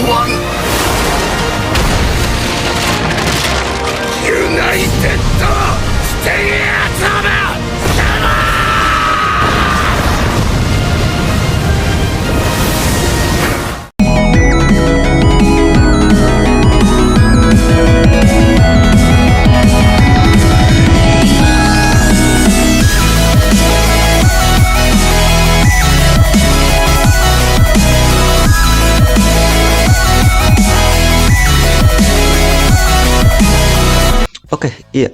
One United States of Oke, iya,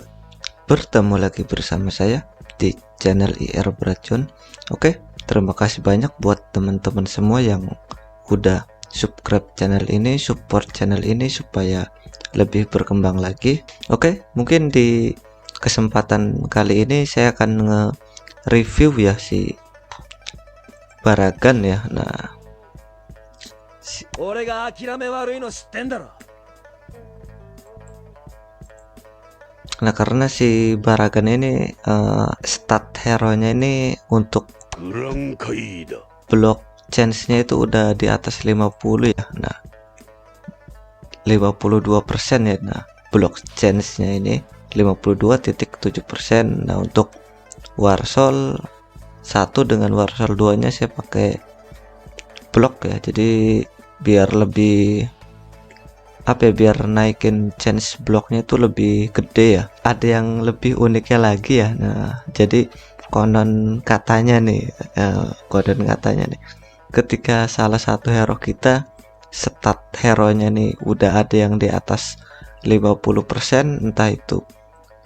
bertemu lagi bersama saya di channel IR Beracun. Oke, terima kasih banyak buat teman-teman semua yang udah subscribe channel ini, support channel ini supaya lebih berkembang lagi. Oke, mungkin di kesempatan kali ini saya akan nge-review ya si Baragan ya. Nah, karena si Baragan ini stat hero-nya ini untuk block chance-nya itu udah di atas 50 ya. Nah, 52% ya. Nah, block chance-nya ini 52.7%. Nah, untuk Warsoul 1 dengan Warsoul 2 nya saya pakai block ya. Jadi biar lebih biar naikin chance blocknya itu lebih gede ya. Ada yang lebih uniknya lagi ya. Nah, jadi konon katanya nih, ketika salah satu hero kita stat hero-nya nih udah ada yang di atas 50%, entah itu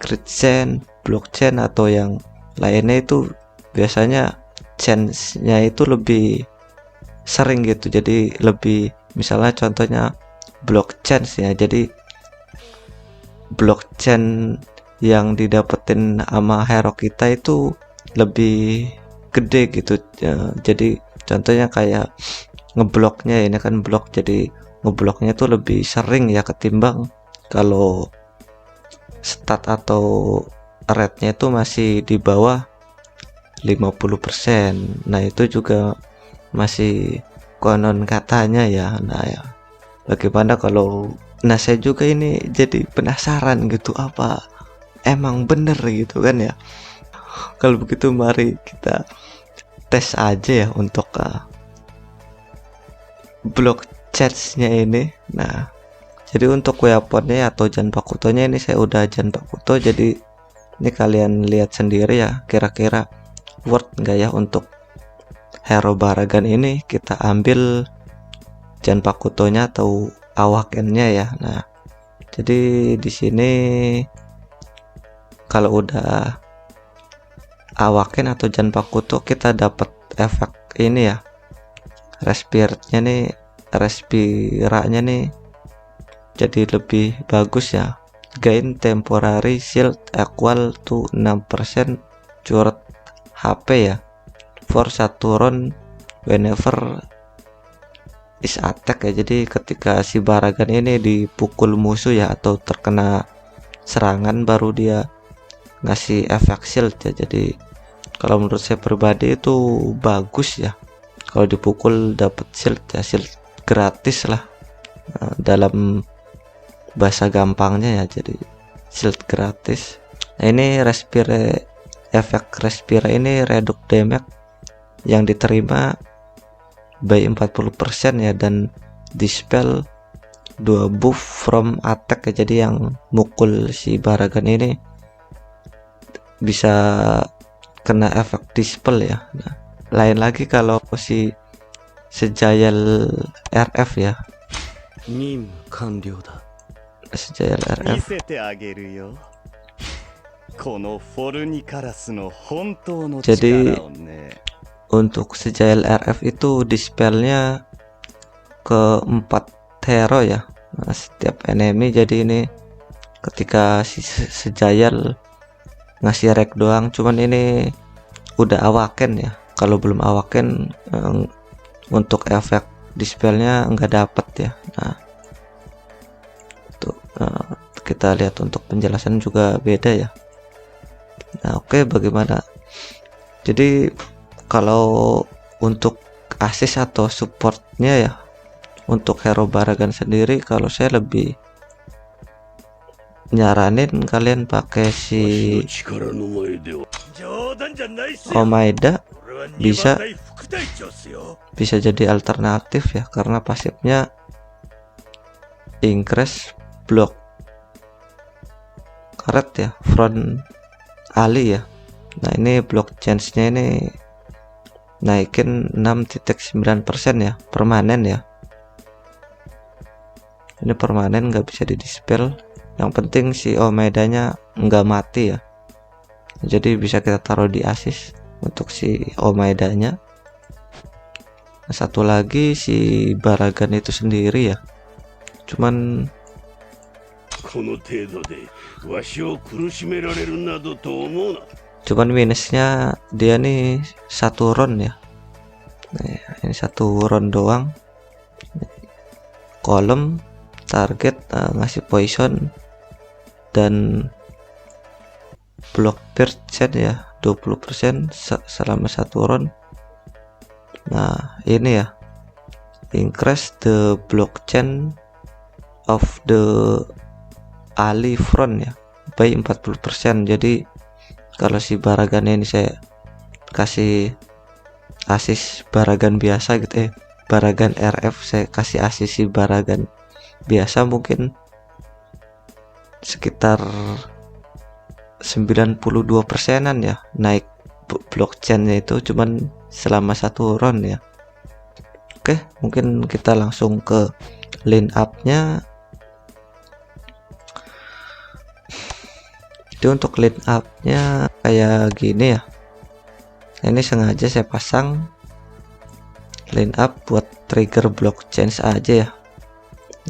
crit chance, block chance atau yang lainnya, itu biasanya chance-nya itu lebih sering gitu. Jadi lebih, misalnya contohnya block chance ya, jadi block chance yang didapetin sama hero kita itu lebih gede gitu ya. Jadi contohnya kayak ngebloknya, ini kan blok, jadi ngebloknya itu lebih sering ya ketimbang kalau stat atau rate-nya itu masih di bawah 50%. Nah, itu juga masih konon katanya ya. Nah ya, bagaimana kalau, nah saya juga ini jadi penasaran gitu, apa emang bener gitu kan ya. Kalau begitu mari kita tes aja ya untuk block chance-nya ini. Nah, jadi untuk weaponnya atau Janpakutonya ini saya udah Janpakuto, jadi ini kalian lihat sendiri ya, kira-kira worth nggak ya untuk hero Baragan ini kita ambil Janpakutonya atau awakennya ya. Nah, jadi di sini kalau udah awaken atau Janpakuto kita dapat efek ini ya, respiranya nih jadi lebih bagus ya. Gain temporary shield equal to 6% current HP ya for satu round whenever is attack ya. Jadi ketika si Baragan ini dipukul musuh ya atau terkena serangan, baru dia ngasih efek shield ya. Jadi kalau menurut saya pribadi itu bagus ya, kalau dipukul dapat shield ya, shield gratis lah. Nah, dalam bahasa gampangnya ya, jadi shield gratis. Nah, ini efek respira ini reduce damage yang diterima by 40% ya, dan dispel 2 buff from attack ya. Jadi yang mukul si Baragan ini bisa kena efek dispel ya. Nah, lain lagi kalau si Sejayal RF ya, Sejayal RF. Jadi untuk Sejayal RF itu dispelnya ke 4 hero ya. Nah, setiap enemy. Jadi ini ketika si Sejayal ngasih rek doang, cuman ini udah awaken ya. Kalau belum awaken untuk efek dispelnya nggak dapet ya. Nah, tuh kita lihat untuk penjelasan juga beda ya. Nah, oke, bagaimana? Jadi kalau untuk assist atau supportnya ya, untuk hero Baragan sendiri, kalau saya lebih nyaranin kalian pakai si 力の前では冗談じゃないっすよ。 Omaeda 俺は2 bisa 番隊副隊長っすよ。 bisa jadi alternatif ya, karena pasifnya increase block karet ya, front Ali ya. Nah ini block chance-nya ini naikin 6.9% ya, permanen ya. Ini permanen, nggak bisa di dispel. Yang penting si Omaeda-nya nggak mati ya, jadi bisa kita taruh di assist untuk si Omaeda-nya. Nah, satu lagi si Baragan itu sendiri ya, cuman この程度でわしを苦しめられるなどと思うな。 cuman minusnya dia nih satu round ya. Nah, ini satu round doang. Kolom target ngasih poison dan block percent ya 20% selama satu round. Nah ini ya, increase the block chain of the Ali front ya by 40%. Jadi kalau si Baragan ini saya kasih asis Baragan biasa gitu Baragan RF, saya kasih asis si Baragan biasa, mungkin sekitar 92%-an ya naik blockchainnya itu, cuman selama satu round ya. Oke, mungkin kita langsung ke line up-nya. Jadi untuk line up-nya kayak gini ya. Ini sengaja saya pasang line up buat trigger blockchain aja ya.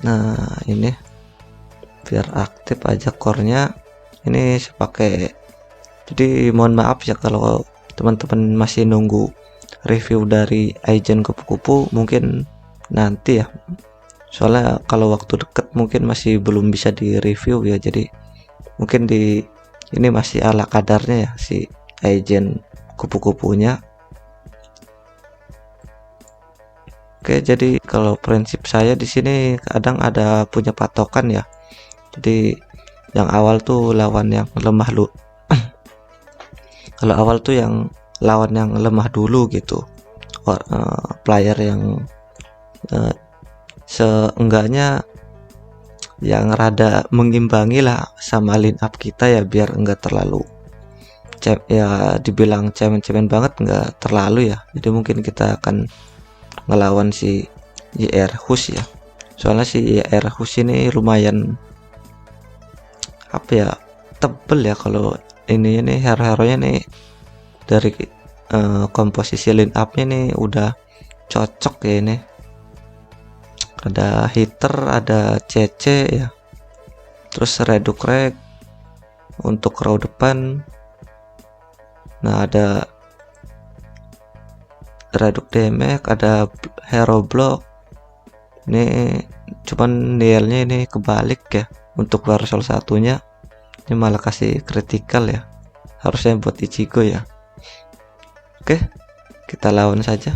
Nah ini biar aktif aja core-nya. Ini saya pakai, jadi mohon maaf ya kalau teman-teman masih nunggu review dari agent kupu-kupu, mungkin nanti ya, soalnya kalau waktu deket mungkin masih belum bisa di review ya, jadi mungkin di ini masih ala kadarnya ya si agent kupu-kupunya. Oke, jadi kalau prinsip saya di sini kadang ada punya patokan ya. Jadi yang awal tuh lawan yang lemah lu. Kalau awal tuh yang lawan yang lemah dulu gitu. Player yang seenggaknya yang rada mengimbangi lah sama line up kita ya, biar enggak terlalu ya dibilang cemen-cemen banget, enggak terlalu ya. Jadi mungkin kita akan ngelawan si YR Hus ya. Soalnya si YR Hus ini lumayan apa ya, tebel ya. Kalau ini hero-heronya nih dari komposisi line up-nya nih udah cocok ya. Ini ada hitter, ada CC ya, terus redukrek untuk row depan. Nah ada reduk damage, ada hero block. Ini cuman DL-nya ini kebalik ya. Untuk Varsol satunya ini malah kasih critical ya, harusnya buat Ichigo ya. Oke, kita lawan saja.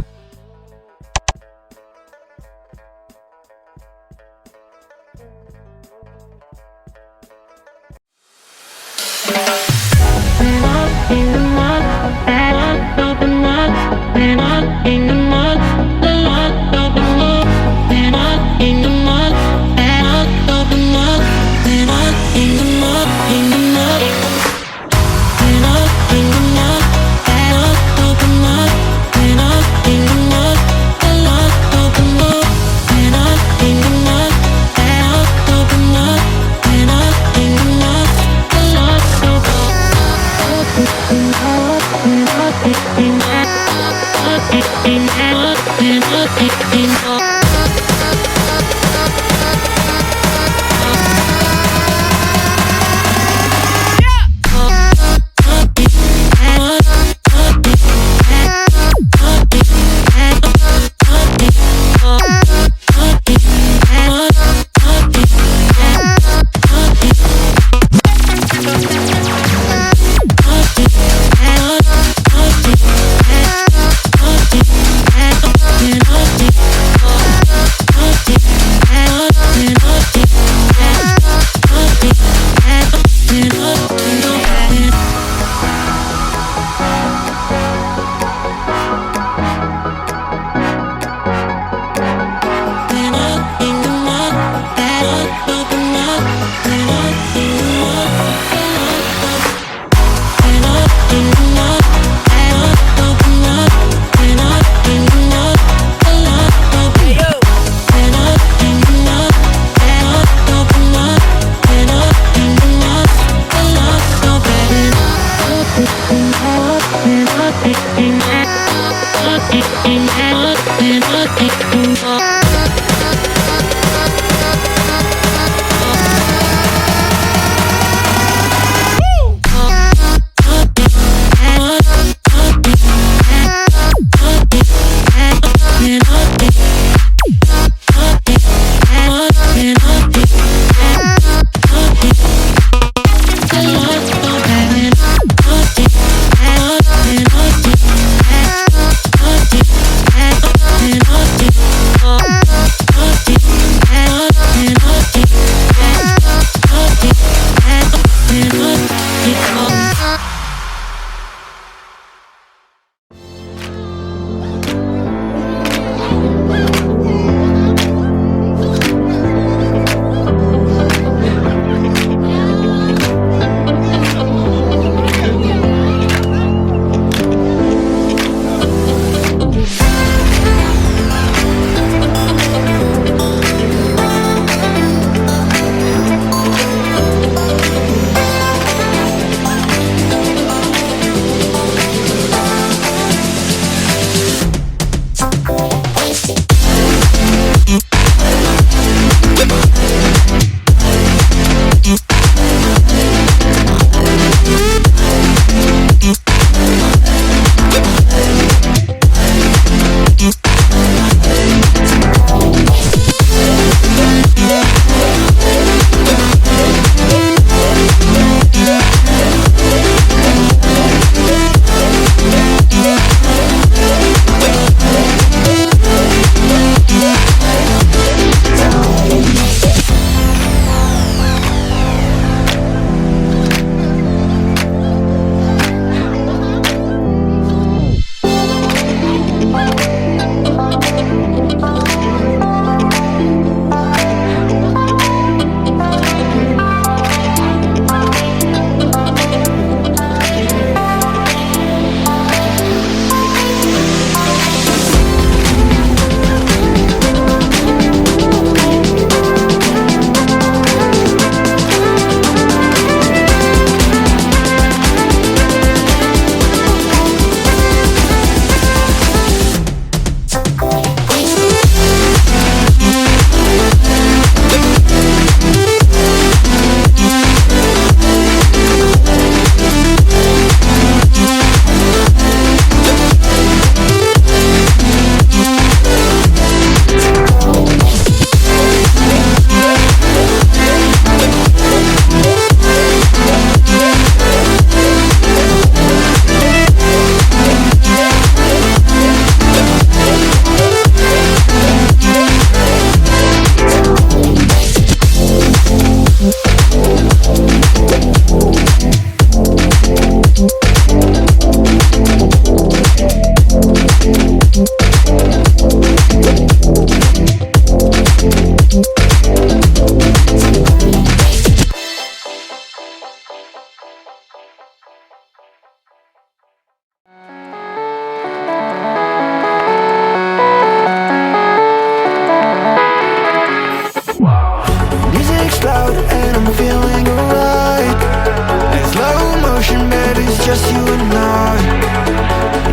just you and I.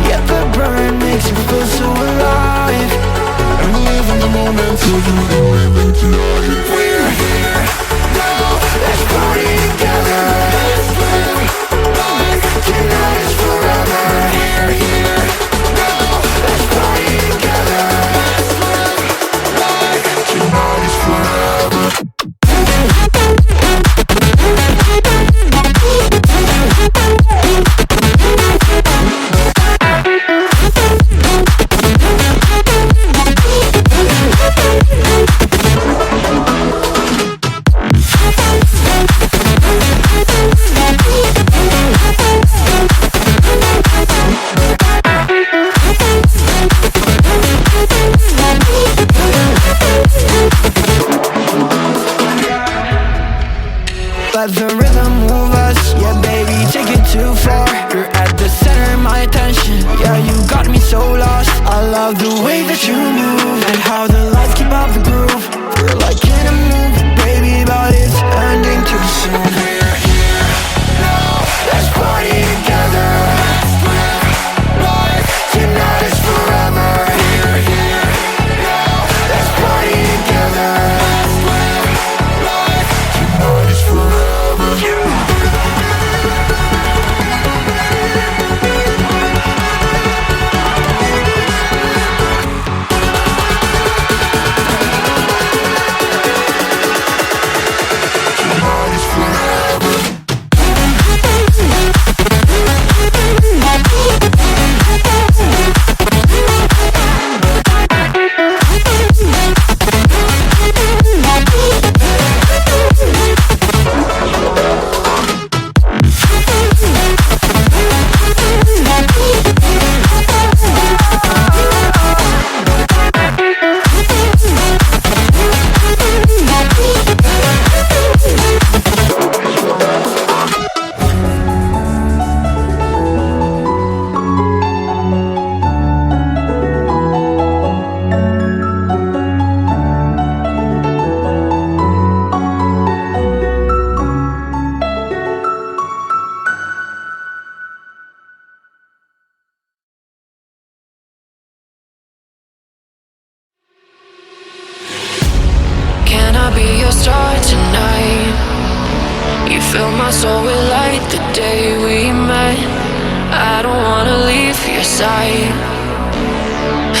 Yet the burn makes you feel so alive. And live in the moment till you live in tonight. We're here now, let's party together. Let's live life, tonight is forever. We're here now, let's party together. Let's live life, tonight is forever. Let the rhythm move us, yeah baby, take it too far. You're at the center of my attention, yeah you got me so lost. I love the way that you move, and how the lights keep up the groove. We're like in a movie, baby, but it's ending too soon. We're here now, let's party together. Let's live life, tonight is forever. We're here now, let's party together. Let's live life, tonight is forever. Be your star tonight. You fill my soul with light the day we met. I don't wanna leave your side.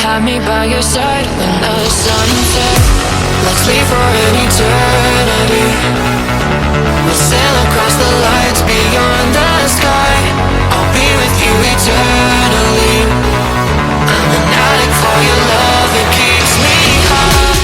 Have me by your side when the sun sets. Let's leave for an eternity. We'll sail across the lights beyond the sky. I'll be with you eternally. I'm an addict for your love, it keeps me high.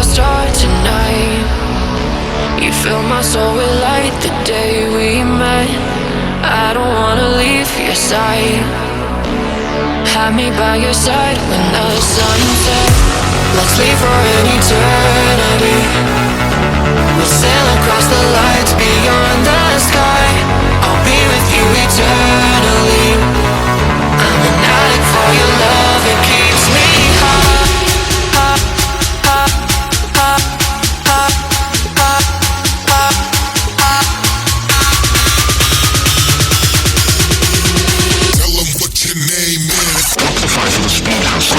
Star tonight. You fill my soul with light the day we met. I don't wanna leave your side. Have me by your side when the sun sets. Let's leave for an eternity. We'll sail across the lights beyond the sky. I'll be with you eternally. I'm an addict for your love, it keeps me high. Fight for the speed house.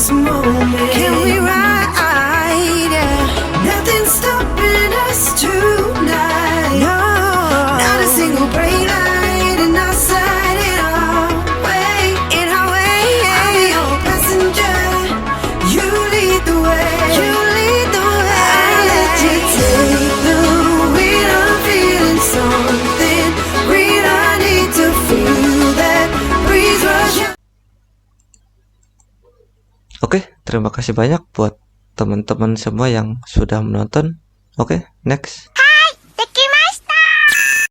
this moment. Can we ride? Yeah. Nothing's stopping us tonight. No, not a single brake light in our sight in our way. In our way, I'll be your passenger. You lead the way. You lead the way. I'll let you take the wheel. I'm feeling something real. I need to feel that breeze rush. Oke, terima kasih banyak buat teman-teman semua yang sudah menonton. Oke, next.